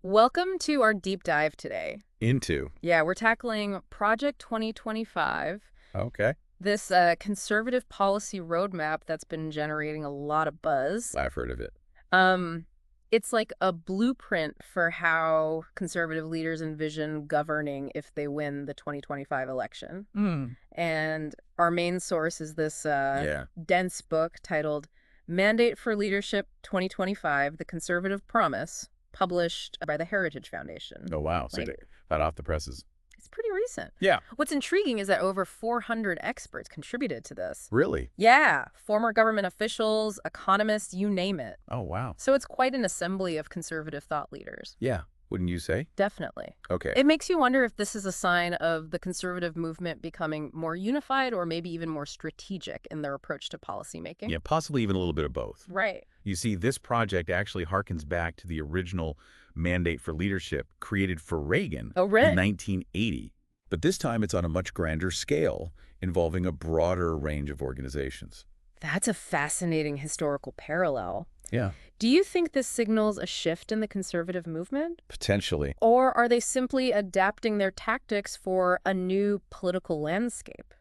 Welcome to our deep dive today. Into. Yeah, we're tackling Project 2025, Okay. this conservative policy roadmap that's been generating a lot of buzz. I've heard of it. Um, it's like a blueprint for how conservative leaders envision governing if they win the 2025 election. Mm. And our main source is this Yeah. dense book titled Mandate for Leadership 2025, The Conservative Promise, published by the Heritage Foundation. Oh, wow. So Like, hot off the presses. it's pretty recent. Yeah. What's intriguing is that over 400 experts contributed to this. Really? Yeah, former government officials, economists, you name it. Oh, wow. So it's quite an assembly of conservative thought leaders. Yeah. Wouldn't you say? Definitely. Okay. It makes you wonder if this is a sign of the conservative movement becoming more unified or maybe even more strategic in their approach to policymaking. Yeah, possibly even a little bit of both. Right. You see, this project actually harkens back to the original mandate for leadership created for Reagan Oh, really? in 1980. But this time it's on a much grander scale, involving a broader range of organizations. That's a fascinating historical parallel. Yeah. Do you think this signals a shift in the conservative movement? Potentially. Or are they simply adapting their tactics for a new political landscape?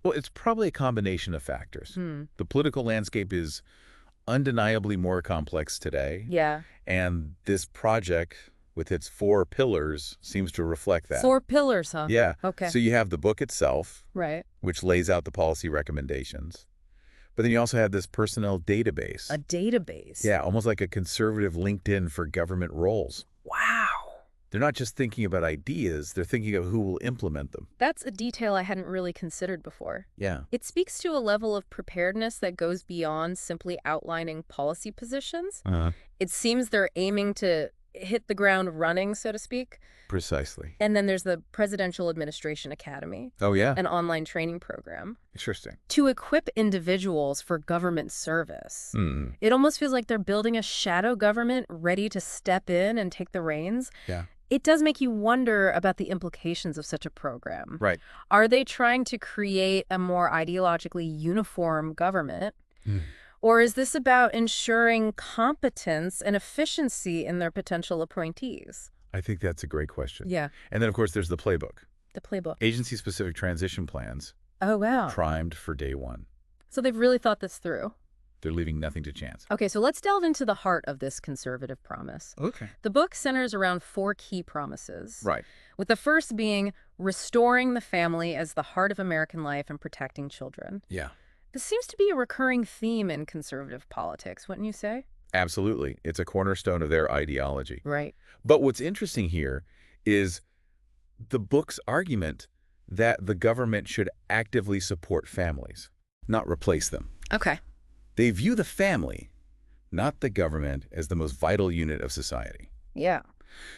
Well, it's probably a combination of factors. Hmm. The political landscape is undeniably more complex today. Yeah. And this project, with its 4 pillars, seems to reflect that. 4 pillars, huh? Yeah. Okay. So you have the book itself, Right. which lays out the policy recommendations. But then you also have this personnel database. A database. Yeah, almost like a conservative LinkedIn for government roles. Wow. They're not just thinking about ideas, they're thinking of who will implement them. That's a detail I hadn't really considered before. Yeah. It speaks to a level of preparedness that goes beyond simply outlining policy positions. It seems they're aiming to hit the ground running, so to speak. Precisely. And then there's the Presidential Administration Academy, Oh, yeah? an online training program Interesting. to equip individuals for government service. Mm. It almost feels like they're building a shadow government ready to step in and take the reins. Yeah. It does make you wonder about the implications of such a program. Right. Are they trying to create a more ideologically uniform government? Mm. Or is this about ensuring competence and efficiency in their potential appointees? I think that's a great question. Yeah, And then, of course, there's the playbook. the playbook. Agency-specific transition plans, Oh, wow. primed for day one. So they've really thought this through. They're leaving nothing to chance. Okay, so let's delve into the heart of this conservative promise. Okay. The book centers around 4 key promises. Right. With the first being restoring the family as the heart of American life and protecting children. Yeah. This seems to be a recurring theme in conservative politics, wouldn't you say? Absolutely. It's a cornerstone of their ideology. Right. But what's interesting here is the book's argument that the government should actively support families, not replace them. Okay. They view the family, not the government, as the most vital unit of society. Yeah.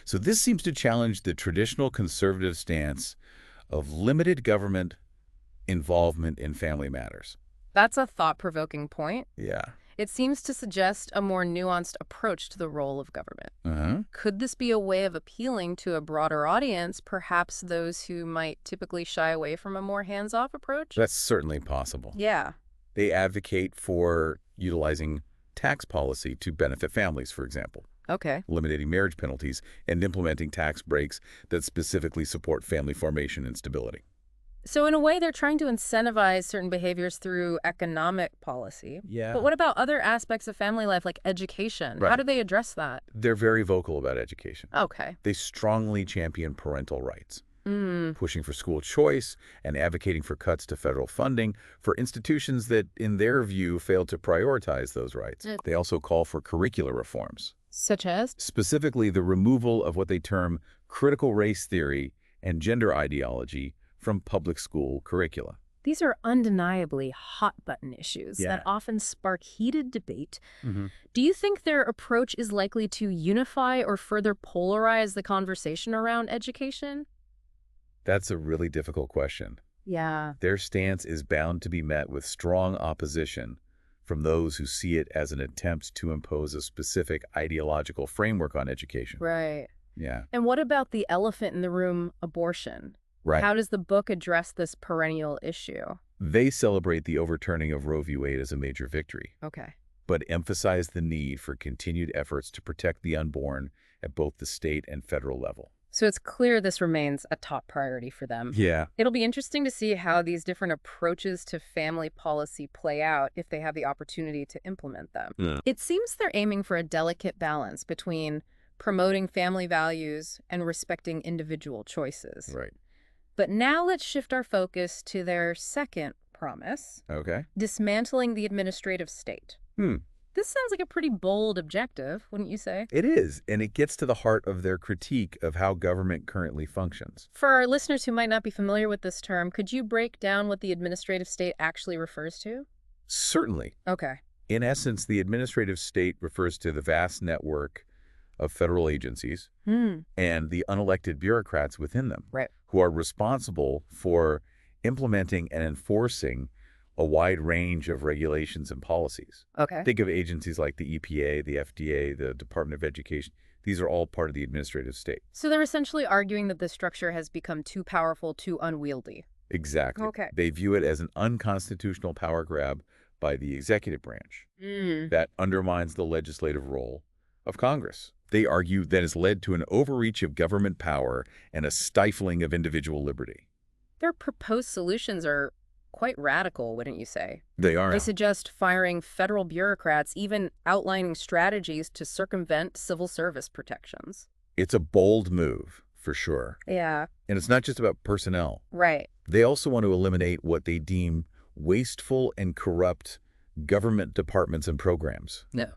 So this seems to challenge the traditional conservative stance of limited government involvement in family matters. That's a thought-provoking point. Yeah. It seems to suggest a more nuanced approach to the role of government. Uh-huh. Could this be a way of appealing to a broader audience, perhaps those who might typically shy away from a more hands-off approach? That's certainly possible. Yeah. They advocate for utilizing tax policy to benefit families, for example, Okay. eliminating marriage penalties and implementing tax breaks that specifically support family formation and stability. So in a way, they're trying to incentivize certain behaviors through economic policy. Yeah. But what about other aspects of family life, like education? Right. How do they address that? They're very vocal about education. Okay. They strongly champion parental rights, Mm. pushing for school choice and advocating for cuts to federal funding for institutions that, in their view, fail to prioritize those rights. They also call for curricular reforms, Such as? specifically the removal of what they term critical race theory and gender ideology from public school curricula. These are undeniably hot-button issues Yeah. that often spark heated debate. Mm-hmm. Do you think their approach is likely to unify or further polarize the conversation around education? That's a really difficult question. Yeah. Their stance is bound to be met with strong opposition from those who see it as an attempt to impose a specific ideological framework on education. Right. Yeah, And what about the elephant in the room, abortion? right. How does the book address this perennial issue? They celebrate the overturning of Roe v. Wade as a major victory, Okay. but emphasize the need for continued efforts to protect the unborn at both the state and federal level. So it's clear this remains a top priority for them. Yeah. It'll be interesting to see how these different approaches to family policy play out if they have the opportunity to implement them. Yeah. It seems they're aiming for a delicate balance between promoting family values and respecting individual choices. Right. But now let's shift our focus to their second promise, Okay. dismantling the administrative state. This sounds like a pretty bold objective, wouldn't you say? It is, and it gets to the heart of their critique of how government currently functions. For our listeners who might not be familiar with this term, could you break down what the administrative state actually refers to? Certainly. Okay. In essence, the administrative state refers to the vast network of federal agencies and the unelected bureaucrats within them, Right. who are responsible for implementing and enforcing a wide range of regulations and policies. Okay. Think of agencies like the EPA, the FDA, the Department of Education. These are all part of the administrative state. So they're essentially arguing that the structure has become too powerful, too unwieldy. Exactly. Okay. They view it as an unconstitutional power grab by the executive branch that undermines the legislative role of Congress. They argue that has led to an overreach of government power and a stifling of individual liberty. Their proposed solutions are quite radical, wouldn't you say? They are. They suggest firing federal bureaucrats, even outlining strategies to circumvent civil service protections. It's a bold move, for sure. Yeah. And it's not just about personnel. Right. They also want to eliminate what they deem wasteful and corrupt government departments and programs. No.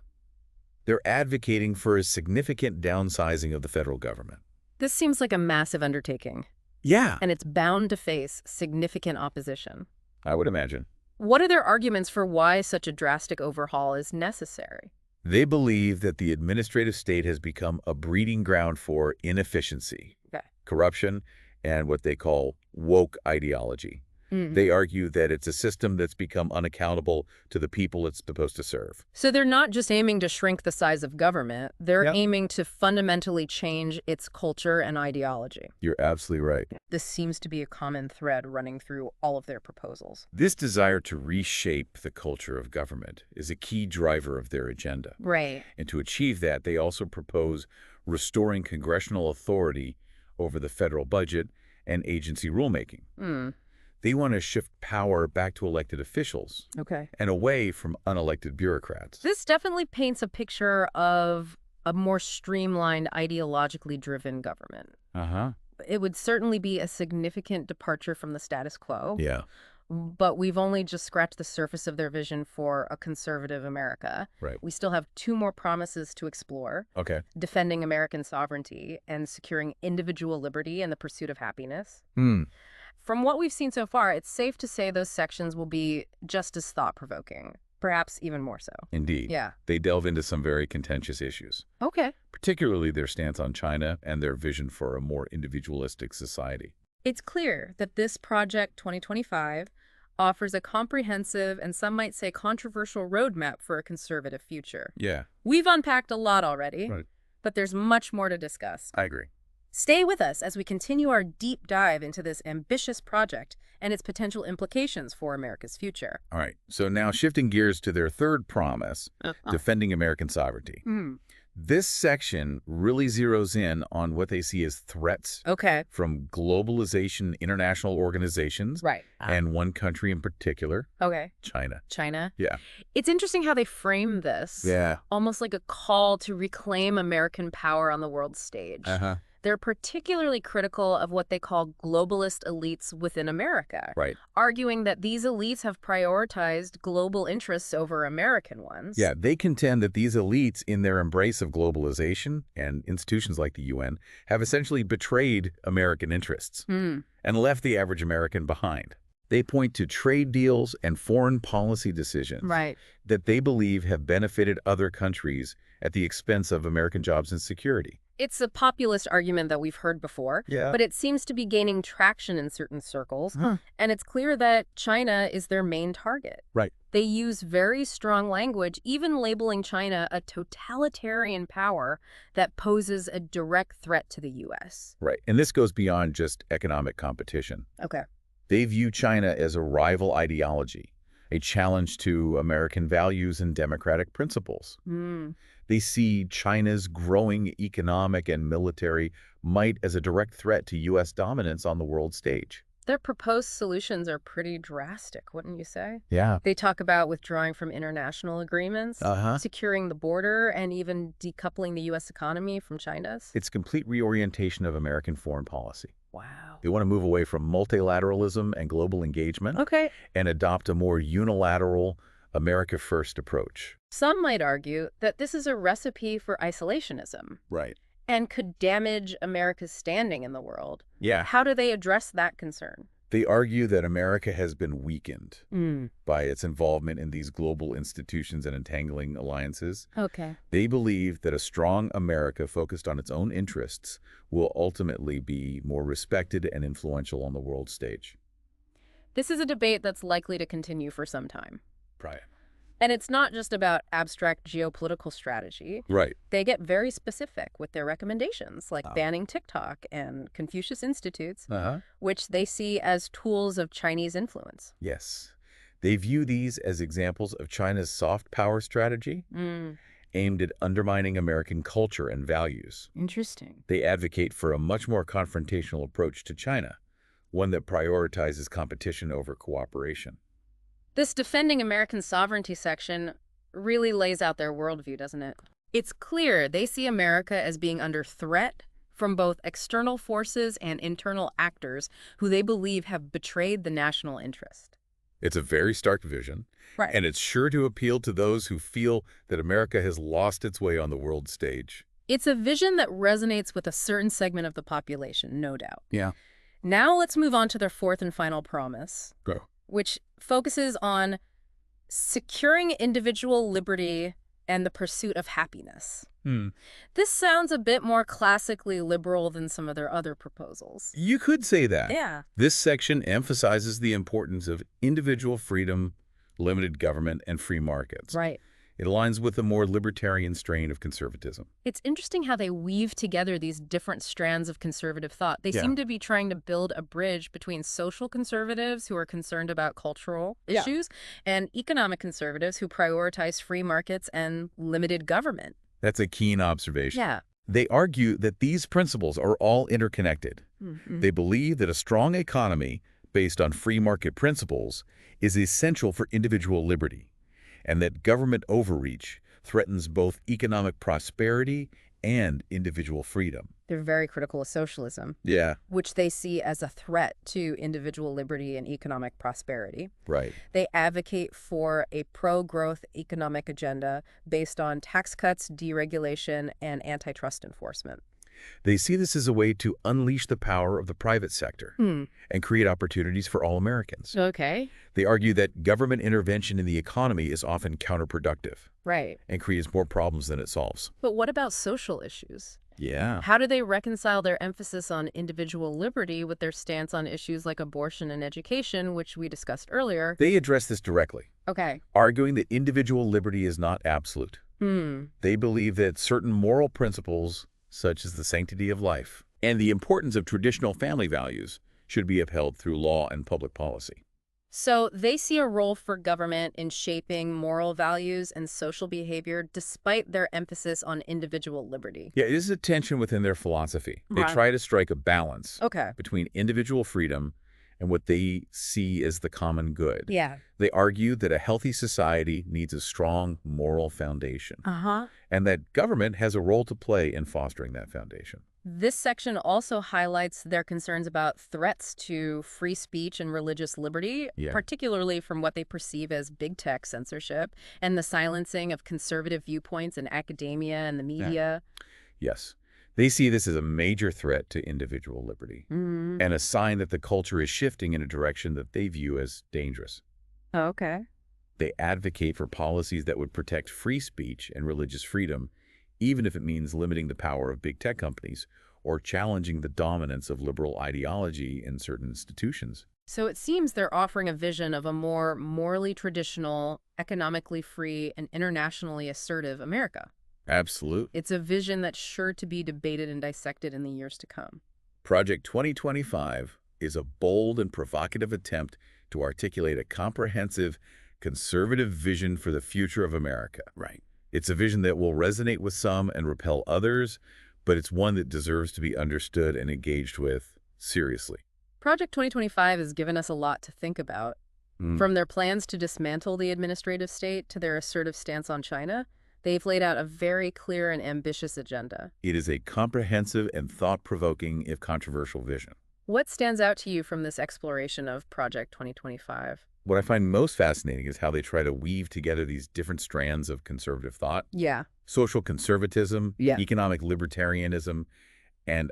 They're advocating for a significant downsizing of the federal government. This seems like a massive undertaking, Yeah, and it's bound to face significant opposition. I would imagine. What are their arguments for why such a drastic overhaul is necessary? They believe that the administrative state has become a breeding ground for inefficiency, Okay. corruption, and what they call woke ideology. They argue that it's a system that's become unaccountable to the people it's supposed to serve. So they're not just aiming to shrink the size of government, they're Yep. aiming to fundamentally change its culture and ideology. You're absolutely right. This seems to be a common thread running through all of their proposals. This desire to reshape the culture of government is a key driver of their agenda. Right. And to achieve that, they also propose restoring congressional authority over the federal budget and agency rulemaking. They want to shift power back to elected officials Okay. and away from unelected bureaucrats. This definitely paints a picture of a more streamlined, ideologically driven government. It would certainly be a significant departure from the status quo. Yeah, But we've only just scratched the surface of their vision for a conservative America. right. We still have 2 more promises to explore: Okay. defending American sovereignty and securing individual liberty in the pursuit of happiness. From what we've seen so far, it's safe to say those sections will be just as thought-provoking, perhaps even more so. Indeed. Yeah. They delve into some very contentious issues, Okay. particularly their stance on China and their vision for a more individualistic society. It's clear that this Project 2025 offers a comprehensive and some might say controversial roadmap for a conservative future. Yeah, We've unpacked a lot already, right. but there's much more to discuss. I agree. Stay with us as we continue our deep dive into this ambitious project and its potential implications for America's future. All right. So now shifting gears to their third promise, defending American sovereignty. This section really zeroes in on what they see as threats Okay. from globalization, international organizations, Right. and one country in particular, Okay. China. China. Yeah. It's interesting how they frame this. Yeah. Almost like a call to reclaim American power on the world stage. They're particularly critical of what they call globalist elites within America, Right. arguing that these elites have prioritized global interests over American ones. Yeah, they contend that these elites, in their embrace of globalization and institutions like the UN, have essentially betrayed American interests and left the average American behind. They point to trade deals and foreign policy decisions Right. that they believe have benefited other countries at the expense of American jobs and security. It's a populist argument that we've heard before, Yeah. but it seems to be gaining traction in certain circles, and it's clear that China is their main target. Right. They use very strong language, even labeling China a totalitarian power that poses a direct threat to the U.S. Right. And this goes beyond just economic competition. Okay. They view China as a rival ideology, a challenge to American values and democratic principles. They see China's growing economic and military might as a direct threat to U.S. dominance on the world stage. Their proposed solutions are pretty drastic, wouldn't you say? Yeah. They talk about withdrawing from international agreements, securing the border, and even decoupling the U.S. economy from China's. It's complete reorientation of American foreign policy. Wow. They want to move away from multilateralism and global engagement and adopt a more unilateral, America-first approach. Some might argue that this is a recipe for isolationism. Right. And could damage America's standing in the world. Yeah. How do they address that concern? They argue that America has been weakened by its involvement in these global institutions and entangling alliances. They believe that a strong America focused on its own interests will ultimately be more respected and influential on the world stage. This is a debate that's likely to continue for some time. Right. And it's not just about abstract geopolitical strategy. Right. They get very specific with their recommendations, like banning TikTok and Confucius Institutes, which they see as tools of Chinese influence. Yes. They view these as examples of China's soft power strategy aimed at undermining American culture and values. Interesting. They advocate for a much more confrontational approach to China, one that prioritizes competition over cooperation. This defending American sovereignty section really lays out their worldview, doesn't it? It's clear they see America as being under threat from both external forces and internal actors who they believe have betrayed the national interest. It's a very stark vision, and it's sure to appeal to those who feel that America has lost its way on the world stage. It's a vision that resonates with a certain segment of the population, no doubt. Yeah. Now let's move on to their fourth and final promise. Go. Which focuses on securing individual liberty and the pursuit of happiness. This sounds a bit more classically liberal than some of their other proposals. You could say that. Yeah. This section emphasizes the importance of individual freedom, limited government, and free markets. Right. It aligns with the more libertarian strain of conservatism. It's interesting how they weave together these different strands of conservative thought. They seem to be trying to build a bridge between social conservatives who are concerned about cultural issues and economic conservatives who prioritize free markets and limited government. That's a keen observation. Yeah. They argue that these principles are all interconnected. They believe that a strong economy based on free market principles is essential for individual liberty, and that government overreach threatens both economic prosperity and individual freedom. They're very critical of socialism, which they see as a threat to individual liberty and economic prosperity. Right. They advocate for a pro-growth economic agenda based on tax cuts, deregulation, and antitrust enforcement. They see this as a way to unleash the power of the private sector and create opportunities for all Americans. Okay. They argue that government intervention in the economy is often counterproductive. Right. And creates more problems than it solves. But what about social issues? Yeah. How do they reconcile their emphasis on individual liberty with their stance on issues like abortion and education, which we discussed earlier? They address this directly, arguing that individual liberty is not absolute. They believe that certain moral principles, such as the sanctity of life and the importance of traditional family values, should be upheld through law and public policy. So they see a role for government in shaping moral values and social behavior despite their emphasis on individual liberty. Yeah, it is a tension within their philosophy. They try to strike a balance between individual freedom and what they see as the common good. Yeah. They argue that a healthy society needs a strong moral foundation, and that government has a role to play in fostering that foundation. This section also highlights their concerns about threats to free speech and religious liberty, particularly from what they perceive as big tech censorship and the silencing of conservative viewpoints in academia and the media. Yes. They see this as a major threat to individual liberty and a sign that the culture is shifting in a direction that they view as dangerous. Okay. They advocate for policies that would protect free speech and religious freedom, even if it means limiting the power of big tech companies or challenging the dominance of liberal ideology in certain institutions. So it seems they're offering a vision of a more morally traditional, economically free, and internationally assertive America. Absolutely. It's a vision that's sure to be debated and dissected in the years to come. Project 2025 is a bold and provocative attempt to articulate a comprehensive, conservative vision for the future of America. Right. It's a vision that will resonate with some and repel others, but it's one that deserves to be understood and engaged with seriously. Project 2025 has given us a lot to think about. From their plans to dismantle the administrative state to their assertive stance on China, they've laid out a very clear and ambitious agenda. It is a comprehensive and thought-provoking, if controversial, vision. What stands out to you from this exploration of Project 2025? What I find most fascinating is how they try to weave together these different strands of conservative thought. Yeah. Social conservatism, Yeah. economic libertarianism, and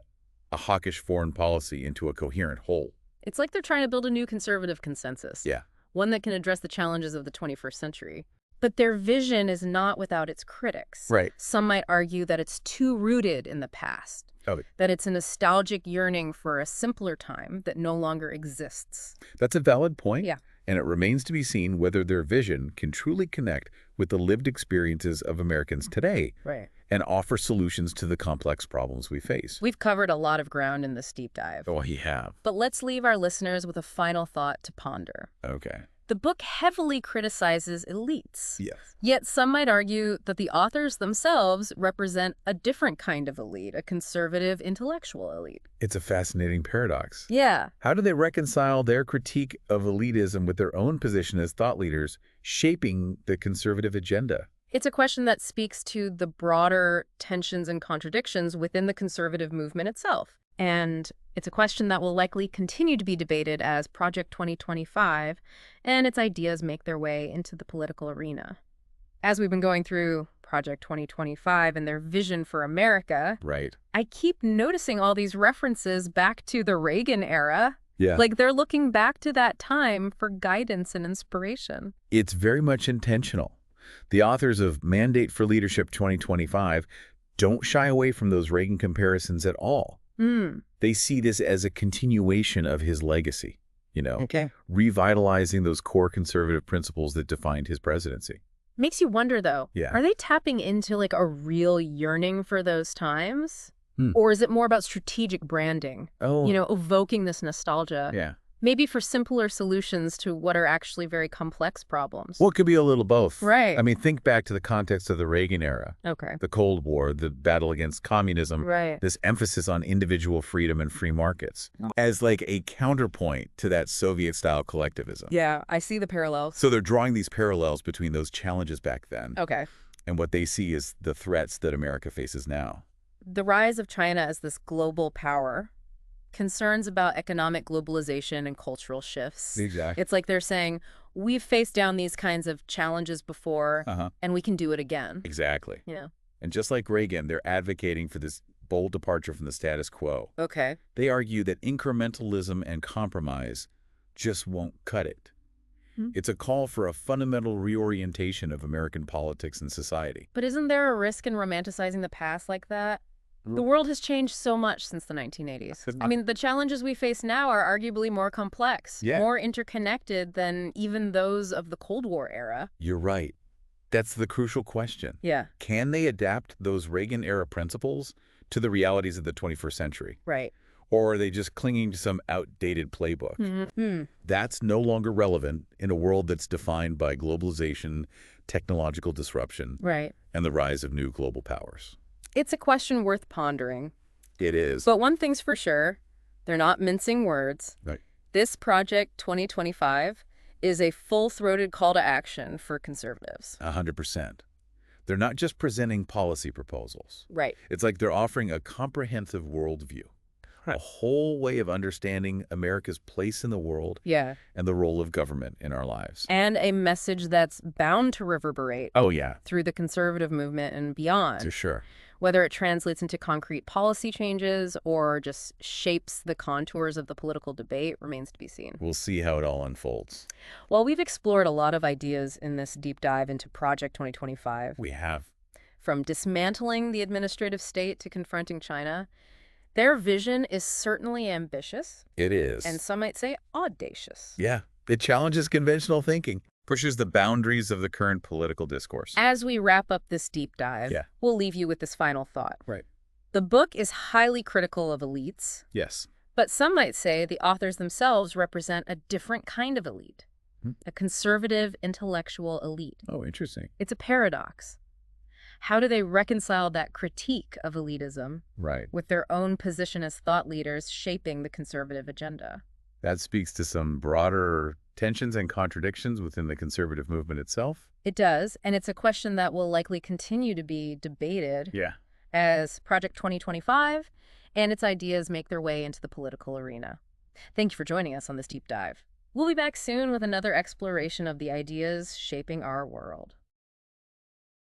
a hawkish foreign policy into a coherent whole. It's like they're trying to build a new conservative consensus. Yeah. One that can address the challenges of the 21st century. But their vision is not without its critics. Right. Some might argue that it's too rooted in the past. Oh. That it's a nostalgic yearning for a simpler time that no longer exists. That's a valid point. Yeah. And it remains to be seen whether their vision can truly connect with the lived experiences of Americans today Right. and offer solutions to the complex problems we face. We've covered a lot of ground in this deep dive. Oh, he have. But let's leave our listeners with a final thought to ponder. Okay. The book heavily criticizes elites. Yes. Yet some might argue that the authors themselves represent a different kind of elite, a conservative intellectual elite. It's a fascinating paradox. Yeah. How do they reconcile their critique of elitism with their own position as thought leaders shaping the conservative agenda? It's a question that speaks to the broader tensions and contradictions within the conservative movement itself. And it's a question that will likely continue to be debated as Project 2025 and its ideas make their way into the political arena. As we've been going through Project 2025 and their vision for America, Right. I keep noticing all these references back to the Reagan era. Yeah. Like they're looking back to that time for guidance and inspiration. It's very much intentional. The authors of Mandate for Leadership 2025 don't shy away from those Reagan comparisons at all. They see this as a continuation of his legacy, revitalizing those core conservative principles that defined his presidency. Makes you wonder, though, Yeah. are they tapping into like a real yearning for those times? Hmm. Or is it more about strategic branding, Oh, evoking this nostalgia? yeah. Maybe for simpler solutions to what are actually very complex problems. Well, it could be a little both. Right. I mean, think back to the context of the Reagan era, Okay. the Cold War, the battle against communism, Right. this emphasis on individual freedom and free markets as like a counterpoint to that Soviet-style collectivism. Yeah, I see the parallels. So they're drawing these parallels between those challenges back then Okay. and what they see as the threats that America faces now. The rise of China as this global power, concerns about economic globalization and cultural shifts. Exactly. It's like they're saying, we've faced down these kinds of challenges before, and we can do it again. Exactly. You know? And just like Reagan, they're advocating for this bold departure from the status quo. Okay. They argue that incrementalism and compromise just won't cut it. It's a call for a fundamental reorientation of American politics and society. But isn't there a risk in romanticizing the past like that? The world has changed so much since the 1980s. I mean, the challenges we face now are arguably more complex, more interconnected than even those of the Cold War era. You're right. That's the crucial question. Yeah. Can they adapt those Reagan-era principles to the realities of the 21st century? Right. Or are they just clinging to some outdated playbook? That's no longer relevant in a world that's defined by globalization, technological disruption, and the rise of new global powers. It's a question worth pondering. It is. But one thing's for sure, they're not mincing words. Right. This Project 2025 is a full-throated call to action for conservatives. 100%. They're not just presenting policy proposals. Right. It's like they're offering a comprehensive worldview, a whole way of understanding America's place in the world Yeah. and the role of government in our lives. And a message that's bound to reverberate Oh, yeah. through the conservative movement and beyond. For sure. Whether it translates into concrete policy changes or just shapes the contours of the political debate remains to be seen. We'll see how it all unfolds. Well, we've explored a lot of ideas in this deep dive into Project 2025. We have. From dismantling the administrative state to confronting China, their vision is certainly ambitious. It is. And some might say audacious. Yeah. It challenges conventional thinking, pushes the boundaries of the current political discourse. As we wrap up this deep dive, we'll leave you with this final thought. Right. The book is highly critical of elites. Yes. But some might say the authors themselves represent a different kind of elite, a conservative intellectual elite. Oh, interesting. It's a paradox. How do they reconcile that critique of elitism Right. with their own position as thought leaders shaping the conservative agenda? That speaks to some broader tensions and contradictions within the conservative movement itself. It does, and it's a question that will likely continue to be debated Yeah. as Project 2025 and its ideas make their way into the political arena. Thank you for joining us on this deep dive. We'll be back soon with another exploration of the ideas shaping our world.